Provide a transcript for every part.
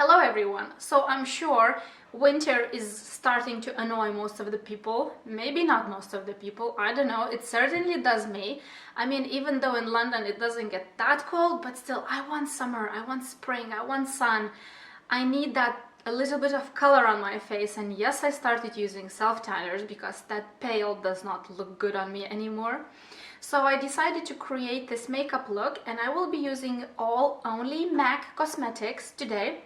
Hello everyone! So I'm sure winter is starting to annoy most of the people. Maybe not most of the people, I don't know. It certainly does me. I mean, even though in London it doesn't get that cold, but still I want summer, I want spring, I want sun. I need that a little bit of color on my face, and yes, I started using self-tanners because that pale does not look good on me anymore. So I decided to create this makeup look, and I will be using only MAC cosmetics today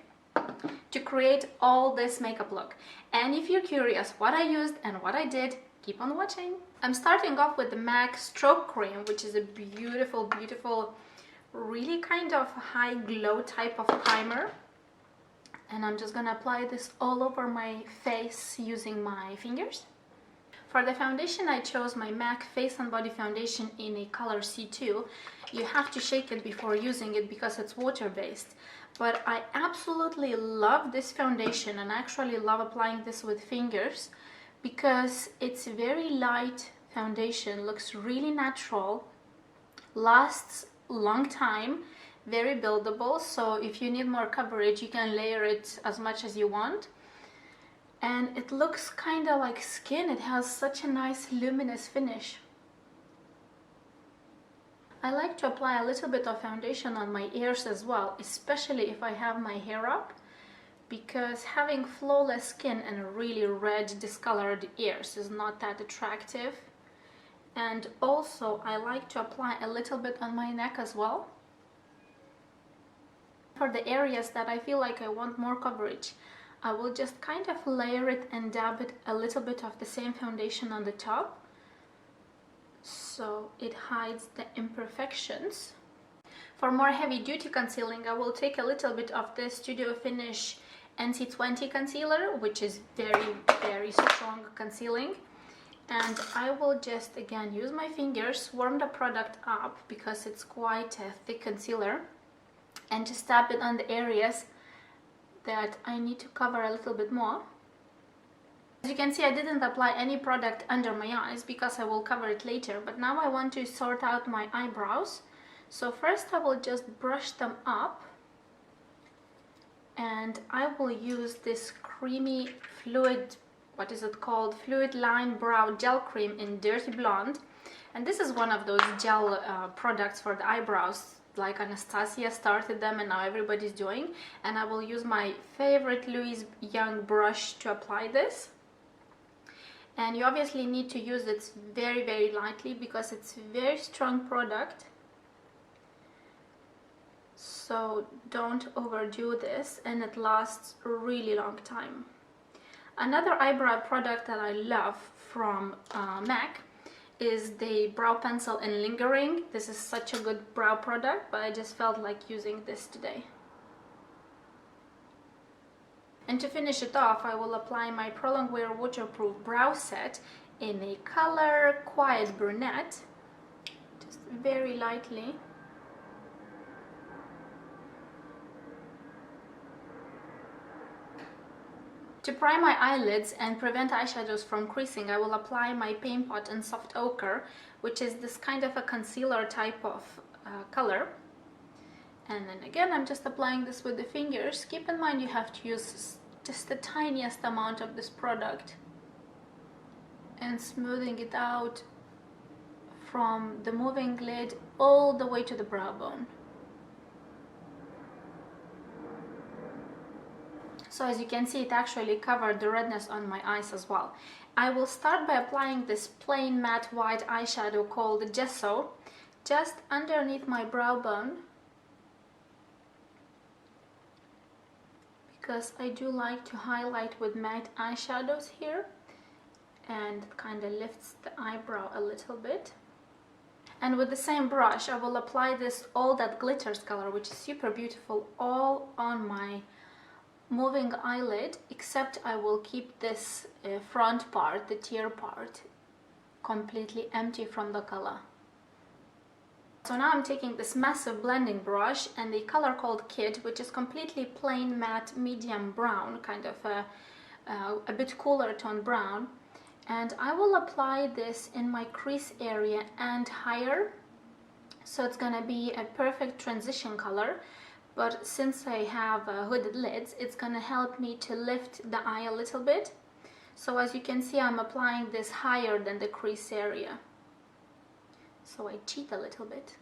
to create all this makeup look. And if you're curious what I used and what I did, keep on watching. I'm starting off with the MAC Strobe Cream, which is a beautiful, really kind of high glow type of primer. And I'm just gonna apply this all over my face using my fingers. For the foundation, I chose my MAC Face and Body Foundation in a color C2. You have to shake it before using it because it's water-based. But I absolutely love this foundation, and I actually love applying this with fingers because it's a very light foundation, looks really natural, lasts a long time, very buildable, so if you need more coverage you can layer it as much as you want. And it looks kind of like skin. It has such a nice luminous finish. I like to apply a little bit of foundation on my ears as well, especially if I have my hair up, because having flawless skin and really red discolored ears is not that attractive. And also I like to apply a little bit on my neck as well. For the areas that I feel like I want more coverage, I will just kind of layer it and dab it a little bit of the same foundation on the top, so it hides the imperfections. For more heavy-duty concealing, I will take a little bit of the Studio Finish NC20 concealer, which is very strong concealing. And I will just again use my fingers, warm the product up because it's quite a thick concealer, and just tap it on the areas that I need to cover a little bit more. As you can see, I didn't apply any product under my eyes because I will cover it later, but now I want to sort out my eyebrows. So first I will just brush them up, and I will use this creamy Fluidline Brow Gel Cream in Dirty Blonde. And this is one of those gel products for the eyebrows, like Anastasia started them and now everybody's doing. And I will use my favorite Louise Young brush to apply this. And you obviously need to use it very lightly because it's a very strong product, so don't overdo this, and it lasts a really long time. Another eyebrow product that I love from MAC is the brow pencil in Lingering. This is such a good brow product, but I just felt like using this today. And to finish it off, I will apply my Longwear waterproof brow set in a color Quiet Brunette, just very lightly. To prime my eyelids and prevent eyeshadows from creasing, I will apply my Paint Pot and Soft Ochre, which is this kind of a concealer type of color. And then again, I'm just applying this with the fingers. Keep in mind you have to use just the tiniest amount of this product, and smoothing it out from the moving lid all the way to the brow bone. So as you can see, it actually covered the redness on my eyes as well. I will start by applying this plain matte white eyeshadow called Gesso just underneath my brow bone, because I do like to highlight with matte eyeshadows here, and it kind of lifts the eyebrow a little bit. And with the same brush I will apply this All That Glitters color, which is super beautiful, all on my moving eyelid, except I will keep this front part, the tear part, completely empty from the color. So now I'm taking this massive blending brush and the color called Kid, which is completely plain matte medium brown, kind of a bit cooler tone brown, and I will apply this in my crease area and higher, so it's gonna be a perfect transition color. but since I have hooded lids, it's gonna help me to lift the eye a little bit. So as you can see, I'm applying this higher than the crease area. So I cheat a little bit.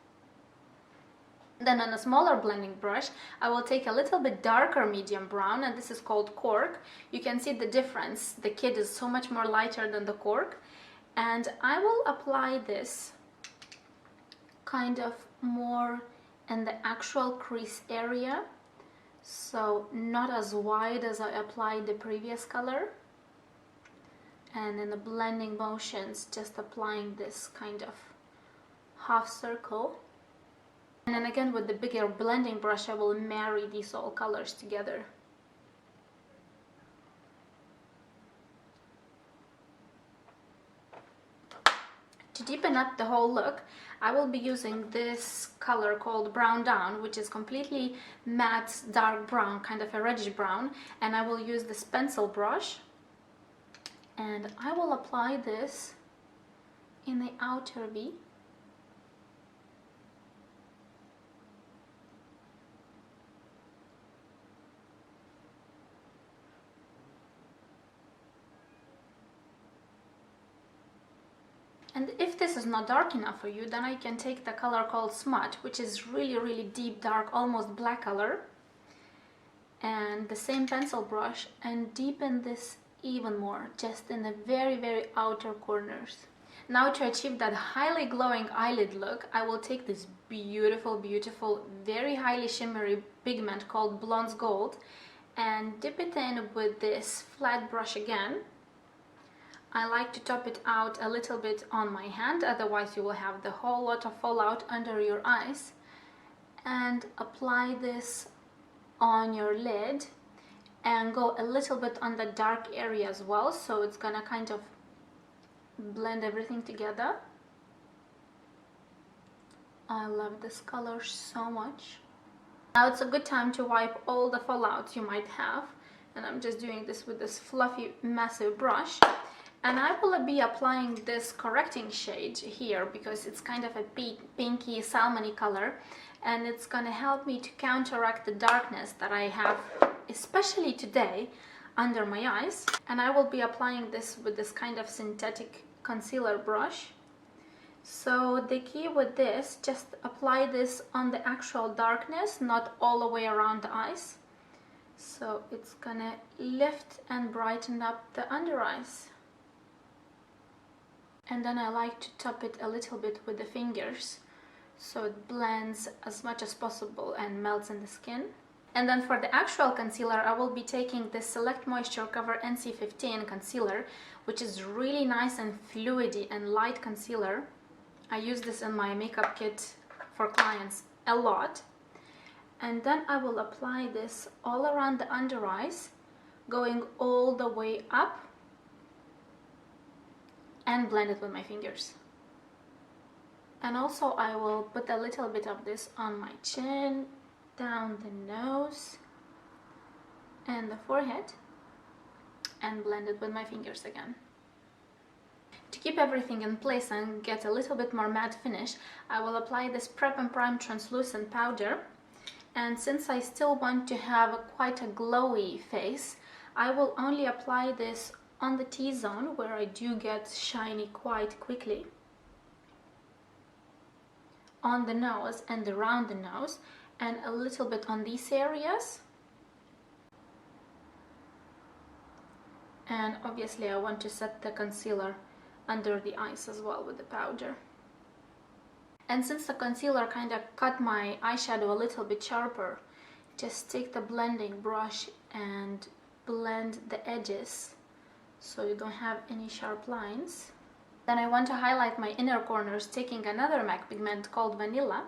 Then on a smaller blending brush, I will take a little bit darker medium brown, and this is called Cork. You can see the difference. The kid is so much more lighter than the Cork. And I will apply this kind of more in the actual crease area. So not as wide as I applied the previous color. And in the blending motions, just applying this kind of half circle. And then again with the bigger blending brush, I will marry these all colors together. To deepen up the whole look, I will be using this color called Brown Down, which is completely matte dark brown, kind of a reddish brown, and I will use this pencil brush, and I will apply this in the outer V. And if this is not dark enough for you, then I can take the color called Smudge, which is really deep dark, almost black color, and the same pencil brush, and deepen this even more, just in the very outer corners. Now to achieve that highly glowing eyelid look, I will take this beautiful, very highly shimmery pigment called Blonde's Gold and dip it in with this flat brush again. I like to top it out a little bit on my hand, otherwise you will have the whole lot of fallout under your eyes. And apply this on your lid and go a little bit on the dark area as well, so it's gonna kind of blend everything together. I love this color so much. Now it's a good time to wipe all the fallout you might have, and I'm just doing this with this fluffy massive brush. And I will be applying this correcting shade here because it's kind of a pinky salmony color, and it's gonna help me to counteract the darkness that I have, especially today, under my eyes. And I will be applying this with this kind of synthetic concealer brush. So the key with this, just apply this on the actual darkness, not all the way around the eyes. So it's gonna lift and brighten up the under eyes. And then I like to top it a little bit with the fingers so it blends as much as possible and melts in the skin. And then for the actual concealer, I will be taking this Select Moisture Cover NC15 concealer, which is really nice and fluidy and light concealer. I use this in my makeup kit for clients a lot. And then I will apply this all around the under eyes, going all the way up, and blend it with my fingers. And also I will put a little bit of this on my chin, down the nose and the forehead, and blend it with my fingers again. To keep everything in place and get a little bit more matte finish, I will apply this Prep and Prime translucent powder. And since I still want to have quite a glowy face, I will only apply this on the T-zone, where I do get shiny quite quickly, on the nose and around the nose, and a little bit on these areas. And obviously I want to set the concealer under the eyes as well with the powder. And since the concealer kind of cut my eyeshadow a little bit sharper, just take the blending brush and blend the edges so you don't have any sharp lines. Then I want to highlight my inner corners, taking another MAC pigment called Vanilla.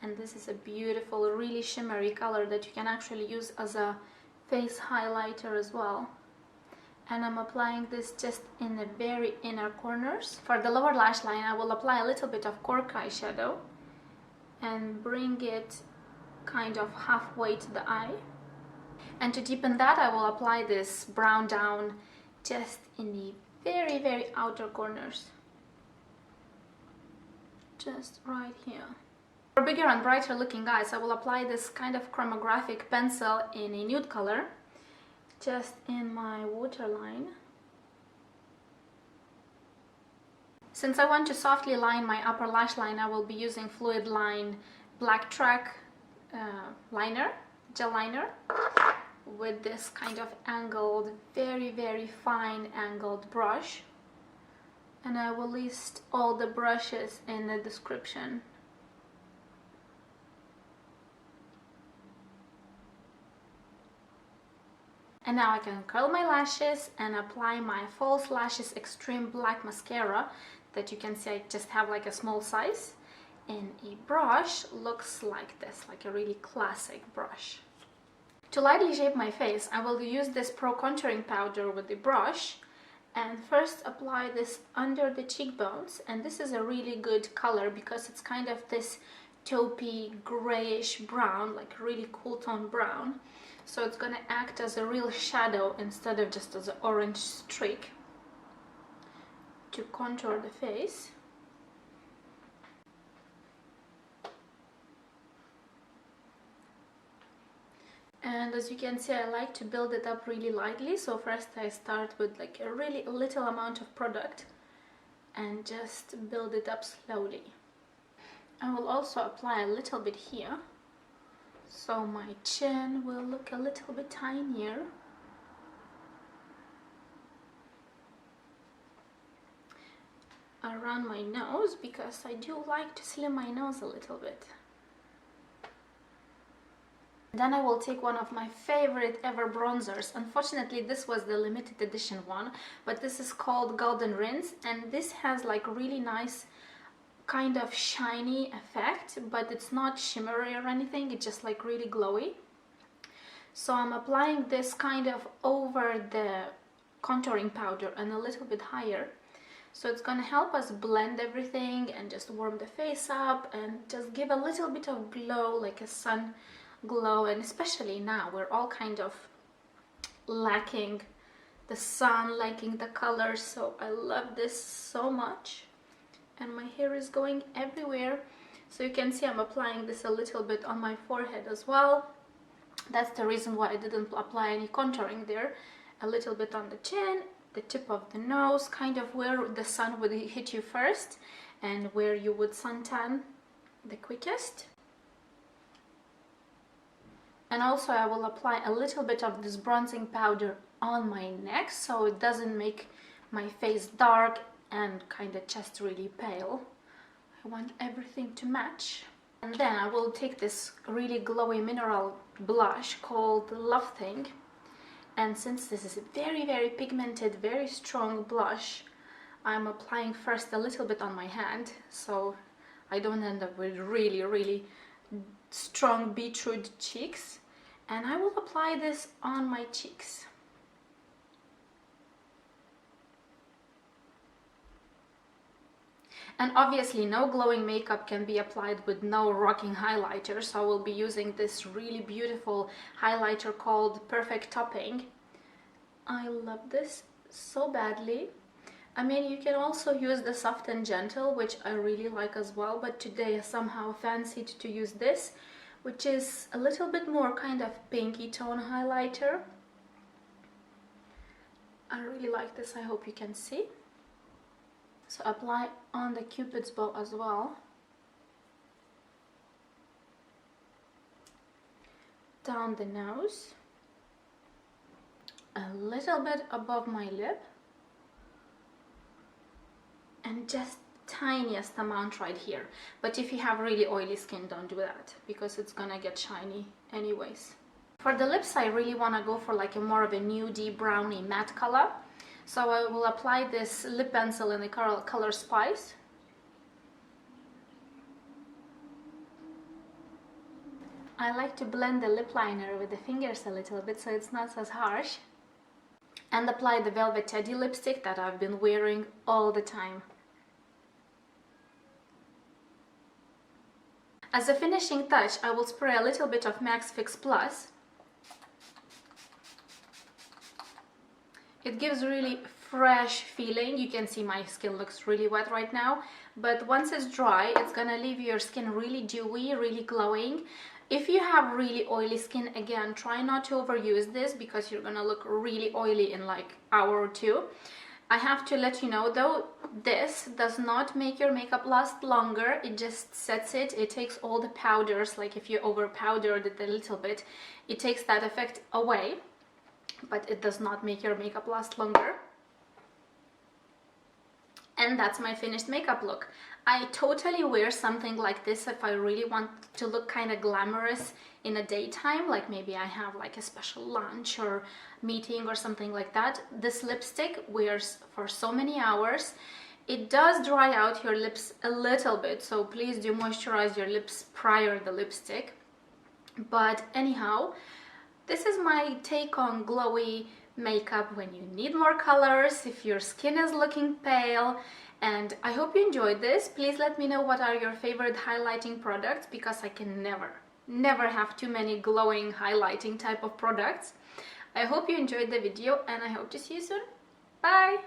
And this is a beautiful, really shimmery color that you can actually use as a face highlighter as well. And I'm applying this just in the very inner corners. For the lower lash line, I will apply a little bit of Cork eyeshadow and bring it kind of halfway to the eye. And to deepen that, I will apply this Brown Down just in the very outer corners, just right here. For bigger and brighter looking eyes, I will apply this kind of Chromographic pencil in a nude color, just in my waterline. Since I want to softly line my upper lash line, I will be using Fluidline Blacktrack gel liner, with this kind of angled, very fine angled brush. And I will list all the brushes in the description. And now I can curl my lashes and apply my False Lashes Extreme Black Mascara that you can see I just have like a small size. And a brush looks like this, like a really classic brush. To lightly shape my face, I will use this Pro Contouring Powder with the brush and first apply this under the cheekbones. And this is a really good color because it's kind of this taupey grayish brown, like really cool tone brown. So it's going to act as a real shadow instead of just as an orange streak to contour the face. And as you can see, I like to build it up really lightly. So first I start with like a really little amount of product and just build it up slowly. I will also apply a little bit here, so my chin will look a little bit tinier. Around my nose, because I do like to slim my nose a little bit. Then I will take one of my favorite ever bronzers. Unfortunately, this was the limited edition one, but this is called Golden Rinse, and this has like really nice kind of shiny effect, but it's not shimmery or anything, it's just like really glowy. So I'm applying this kind of over the contouring powder and a little bit higher. So it's gonna help us blend everything and just warm the face up and just give a little bit of glow, like a sun glow. And especially now we're all kind of lacking the sun, lacking the colors, so I love this so much. And my hair is going everywhere, so you can see I'm applying this a little bit on my forehead as well. That's the reason why I didn't apply any contouring there. A little bit on the chin, the tip of the nose, kind of where the sun would hit you first and where you would suntan the quickest. And also I will apply a little bit of this bronzing powder on my neck, so it doesn't make my face dark and kind of just really pale. I want everything to match. And then I will take this really glowy mineral blush called Love Thing. And since this is a very pigmented, very strong blush, I'm applying first a little bit on my hand, so I don't end up with really strong beetroot cheeks. And I will apply this on my cheeks. And obviously no glowing makeup can be applied with no rocking highlighter, so I will be using this really beautiful highlighter called Perfect Topping. I love this so badly. I mean, you can also use the Soft and Gentle, which I really like as well, but today I somehow fancied to use this, which is a little bit more kind of pinky tone highlighter. I really like this, I hope you can see. So apply on the Cupid's bow as well. Down the nose. A little bit above my lip. And just tiniest amount right here. But if you have really oily skin, don't do that, because it's gonna get shiny anyways. For the lips, I really want to go for like a more of a nudie brownie matte color. So I will apply this lip pencil in the color Spice. I like to blend the lip liner with the fingers a little bit so it's not as harsh. And apply the Velvet Teddy lipstick that I've been wearing all the time. As a finishing touch, I will spray a little bit of Max Fix Plus. It gives really fresh feeling. You can see my skin looks really wet right now, but once it's dry, it's gonna leave your skin really dewy, really glowing. If you have really oily skin, again, try not to overuse this because you're gonna look really oily in like an hour or two. I have to let you know though, this does not make your makeup last longer, it just sets it. It takes all the powders, like if you over powdered it a little bit, it takes that effect away, but it does not make your makeup last longer. And that's my finished makeup look. I totally wear something like this if I really want to look kind of glamorous in the daytime, like maybe I have like a special lunch or meeting or something like that. This lipstick wears for so many hours. It does dry out your lips a little bit, so please do moisturize your lips prior to the lipstick. But anyhow, this is my take on glowy makeup when you need more colors, if your skin is looking pale. And I hope you enjoyed this. Please let me know what are your favorite highlighting products, because I can never have too many glowing highlighting type of products. I hope you enjoyed the video and I hope to see you soon. Bye!